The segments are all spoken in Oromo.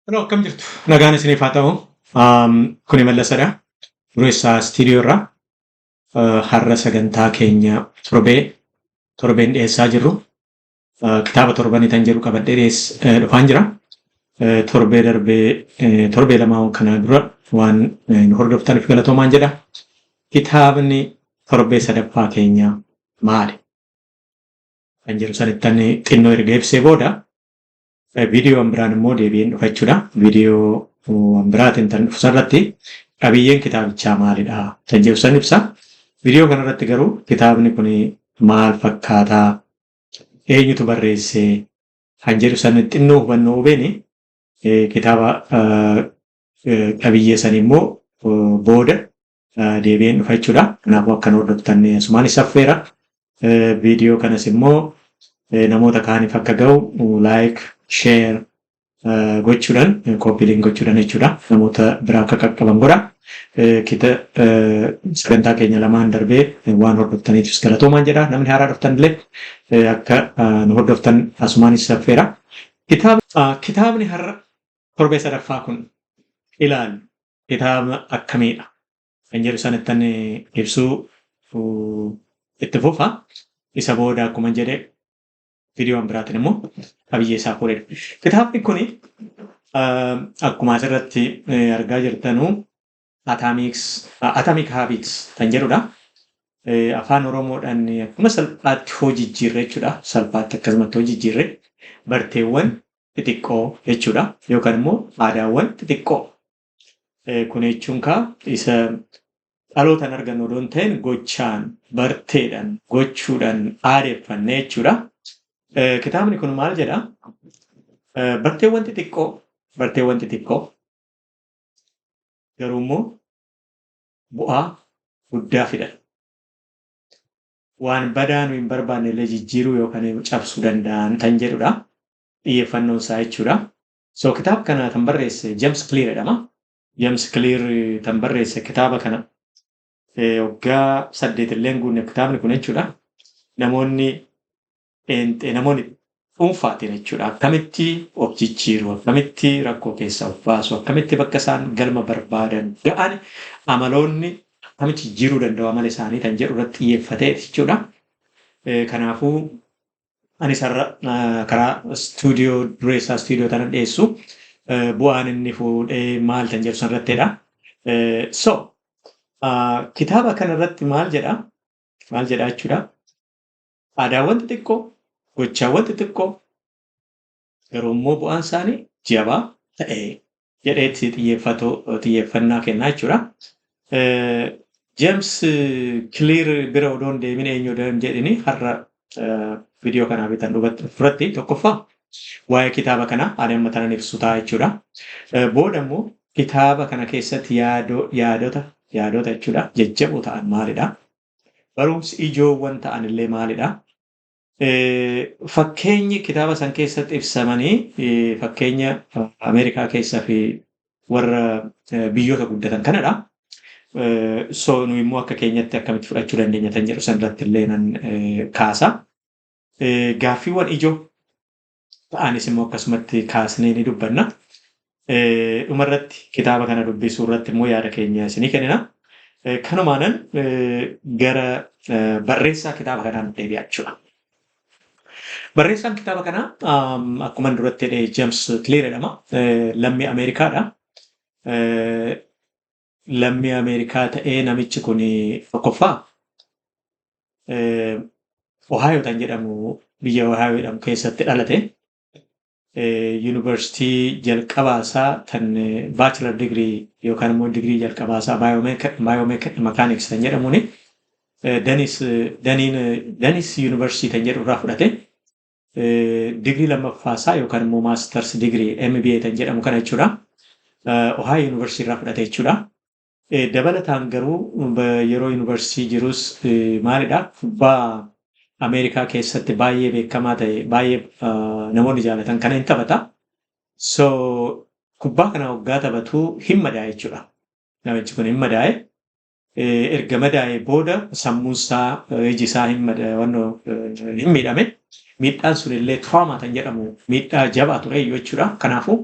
Hello, akkam jirtu? Nagaan isiniif haa ta'u. Kuni Mallasadha. Dureessaa istiidiyoorraa har'a sagantaa keenya torbeen dhiyeessaa jirru. Kitaaba torbanii kan jedhu qabadhee dhufaan jira. Torbee lamaa kana dura waan nu hordoftaniif galatoomaan jedha. Kitaabni torbee sadaffaa keenya maali? Kan jedhu sanittan xinnoo erga ibsee booda viidiyoon biraan immoo deebiin dhufachuudha. Viidiyoo biraatiin tan dhufu irratti qabiyyeen kitaabichaa maalidha kan jedhu san ibsa. Viidiyoo kanarratti garuu kitaabni kun maal fakkaataa? Eenyutu barreessee? Kan jedhu san xinnoo hubannoo hubeeni kitaaba qabiyyee san immoo booda deebiin dhufachuudha. Kanaafuu akkan hordoftan asumaan saffeera. Viidiyoo kanas immoo namoota kaaniif akka ga'u laayik, sheer gochuudhaan kooppiiliin gochuudhaan jechuudha. Namoota biraa akka qaqqaban godha. Sagantaa keenya lamaan darbee waan hordoftaniifis galatoomaan jedha. Namni haaraa dhuftan illee akka nu hordoftan asumaanis saffeera. Kitaabni har'a torbee sadaffaa kun ilaalu kitaaba akkamiidha kan jedhu sanattan ibsuu itti fufa. Isa booda akkuma jedhe viidiyoon biraatiin immoo qabiyyee isaa fuudhedha. Kitaabni kun akkuma asirratti argaa jirtanuu Atomic Habits kan jedhudha. Afaan Oromoodhaan akkuma salphaatti hojijjiirre jechuudha. Salphaatti akkasumatti hojijjiirre barteewwan xixiqqoo jechuudha. Yookaan immoo aadaawwan xixiqqoo. Kun jechuun isa dhalootaan argannu odoon ta'in gochaan, barteedhaan, gochuudhaan aadeeffanne jechuudha. Kitaabni kun maal jedhaa? Barteewwan xixiqqoo garuu immoo bu'aa guddaa fidan. Waan badaa nu hin barbaanne illee jijjiiruu yookaan cabsuu danda'an kan jedhudha. Xiyyeeffannoon isaa jechuudha. So kitaaba kana kan barreesse James Clear jedhama. James Clear kan barreesse kitaaba kana waggaa 8 illee hin guunne kitaabni kun jechuudha. Namoonni dhuunfaatiin jechuudha. Akkamitti of jijjiiru, akkamitti rakkoo keessaa of baasu, akkamitti bakka isaan galma barbaadan ga'an amaloonni akkamitti jijjiiruu danda'u amala isaanii kan jedhu irratti xiyyeeffatee jechuudha. Kanaafuu ani sarara karaa dureessaa istiidiyoo tana dhiyeessu bu'aan inni fuudhee maal kan jedhu sanarrattidha. Kitaaba kanarratti maal jedha jechuudha. Aadaawwan xixiqqoo, gochaawwan xixiqqoo garuu immoo bu'aan isaanii jabaa ta'e jedheetti xiyyeeffannaa kennaa jechuudha. James Clear bira odoon deemin eenyu jedhini har'a viidiyoo kanaa bitan duratti tokkoffaa waa'ee kitaaba kanaa adeemma tanan ibsu ta'a jechuudha. Booda immoo kitaaba kana keessatti yaadota jechuudha jajjaboo ta'an maalidha? Barumsi ijoowwan ta'an illee maalidha? Fakkeenyi kitaaba san keessatti ibsamanii fakkeenya Ameerikaa keessaa fi warra biyyoota guddatan kanadha. So nu immoo akka keenyatti akkamitti fudhachuu dandeenya kan jedhu sanarratti illee nan kaasa. Gaaffiiwwan ijoo ta'anis immoo akkasumatti kaasnee ni dubbanna. Dhumarratti kitaaba kana dubbisuu irratti immoo yaada keenya isinii kennina. Kanumaanan gara barreessaa kitaaba kanaan deebi'aa jechuudha. Barreessaan kitaaba kanaa akkuma duratti jedhee James Clear jedhama. Lammii Ameerikaadha. Lammii Ameerikaa ta'ee namichi kun tokkoffaa Ohio kan jedhamu biyya Ohio jedhamu keessatti dhalate. Yuunivarsiitii jalqabaasaa kan baachilar digirii yookaan immoo digirii jalqabaasaa baayomekaaniks kan jedhamuuni Danis yuunivarsiitii kan jedhu irraa fudhate. Digirii lammaffaasaa yookaan immoo maastars digirii MBA kan jedhamu kana jechuudha. Ohio yuunivarsiitii irraa fudhate jechuudha. Dabalataan garuu yeroo yuunivarsiitii jirus maalidha? Kubbaa Ameerikaa keessatti baay'ee beekamaa ta'e baay'ee namoonni jaalatan kana hin taphata. So kubbaa kana waggaa taphatu hin madaa'e jechuudha. Namichi kun hin madaa'e. Erga madaa'ee booda sammuunsaa iji isaa hin miidhame. Miidhaan sun illee trauma kan jedhamu miidhaa jabaa ture jechuudha. Kanaafuu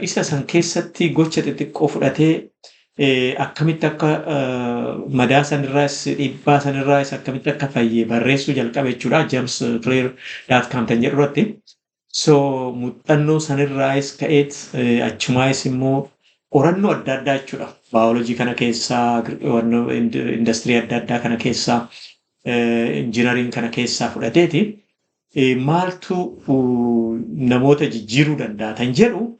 isa san keessatti gocha xixiqqoo fudhatee akkamitti akka madaa sanirraas dhiibbaa sanirraas akkamitti akka fayyee barreessuu jalqabe jechuudha. jamesclear.com tan jedhu irratti. So muuxannoo sanirraas ka'eet achumaayis immoo qorannoo adda addaa jechuudha. Baayoloojii kana keessaa, industirii adda addaa kana keessaa, injinariin kana keessaa fudhateeti maaltu namoota jijjiiruu danda'a tan jedhu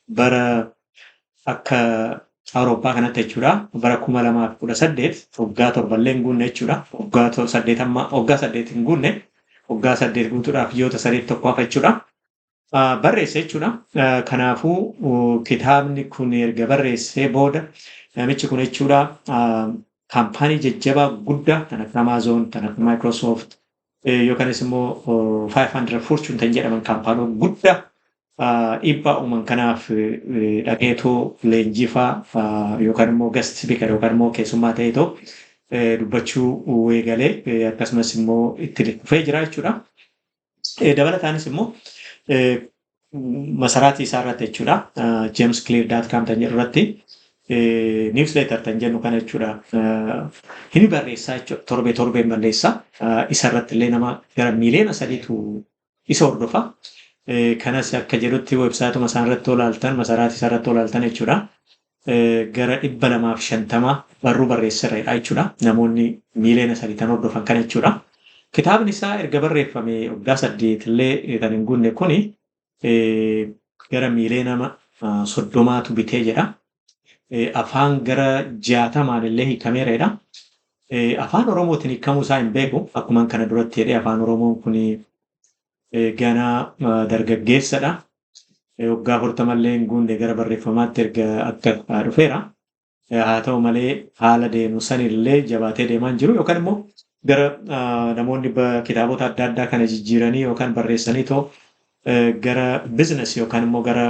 bara akka Awurooppaa kanatti jechuudha. Bara 2018 waggaa torballee hin guunne jechuudha. Waggaa 8 hin guunne waggaa 8 guutuudhaaf yoota 8 hafa jechuudha. Barreesse jechuudha. Kanaafuu kitaabni kun erga barreessee booda namichi kun jechuudha kaampaanii jajjabaa guddaa kan akka Amazon, kan akka Microsoft yookaanis immoo 500 Fortune tan jedhaman kaampaanii guddaa dhiibbaa uuman kanaaf dhaqeetoo leenjifaa yookaan immoo guest speaker yookaan immoo keessummaa ta'eetoo dubbachuu eegalee akkasumas immoo itti dhufee jira jechuudha. Dabalataanis immoo masaraatii isaa irratti jechuudha. jamesclear.com tan jedhu irratti newsletter tan jennu kana jechuudha. Inni barreessaa jechuudha. Torbeen barreessaa. Isa irratti illee nama gara miiliyoona 3tu isa hordofa. Kanas akka jedhutti websaayituma isaan irratti olaaltan masaraatii isaa irratti olaaltan jechuudha. Gara 250 barruu barreesseera jechuudha. Namoonni miiliyoona 3 tan hordofan kana jechuudha. Kitaabni isaa erga barreeffame waggaa 8 illee kan hin guunne kuni gara miiliyoona 30tu bitee jedha. Afaan gara 60 illee hiikameera. Afaan Oromootiin hiikamuu isaa hin beeku. Akkuma kana duratti jedhee afaan Oromoon kuni ganaa dargaggeessadha. Waggaa 40 illee hin guunne gara barreeffamaatti erga akka dhufeera. Haa ta'u malee haala deemu sanillee jabaatee deemaa hin jiru yookaan immoo gara namoonni kitaabota adda addaa kana jijjiiranii yookaan barreessanii too gara biizinasii yookaan immoo gara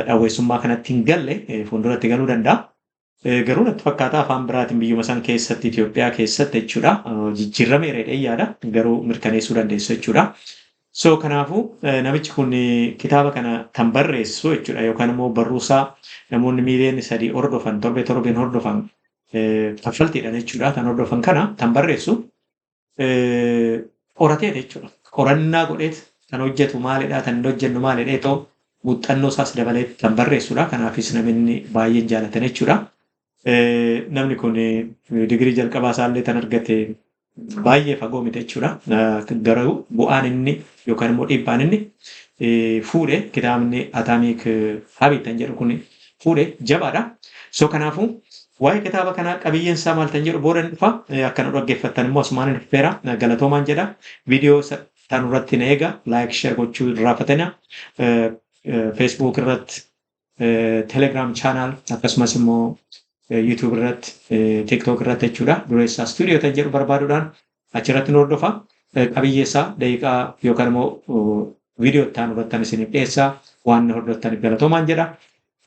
dhaweessummaa kanatti hin galle fuulduratti galuu danda'a. Garuu natti fakkaata afaan biraatiin biyyuma san keessatti Itoophiyaa keessatti jechuudha. Jijjiirameera yaada garuu mirkaneessuu dandeessu jechuudha. So kanaafuu namichi kun kitaaba kana kan barreessu jechuudha yookaan immoo barruusaa namoonni miiliyoona 3 hordofan torbeen hordofan kaffaltiidhaan jechuudha kan hordofan kana kan barreessu qoratee jechuudha. Qorannaa godheet kan hojjetu maalidha kan hin hojjennu maalidha ta'u muuxannoo isaas dabalee kan barreessudha. Kanaafis namni baay'een jaalatan jechuudha. Namni kun digirii jalqabaa isaallee kan argate baay'ee fagoo miti jechuudha. Garuu bu'aan inni yookaan immoo dhiibbaan inni fuudhe kitaabni Atomic Habit kan jedhu kun fuudhe jabaadha. So kanaafuu waa'ee kitaaba kanaa qabiyyeen isaa maal tan jedhu booda dhufa akka nu dhaggeeffattan immoo asumaan dhufeera galatoomaan jedha. Viidiyoo tan irratti na eega laayik sheer gochuu irraafatana. Facebook irratti Telegram channel akkasumas immoo YouTube irratti TikTok irratti jechuudha. Dureessaa studio tan jedhu barbaaduudhaan achirratti nu hordofa. Qabiyyee isaa daqiiqaa yookaan immoo viidiyoo ta'an irratti isiniif dhiyeessaa waan hordoftaniif galatoomaan jedha.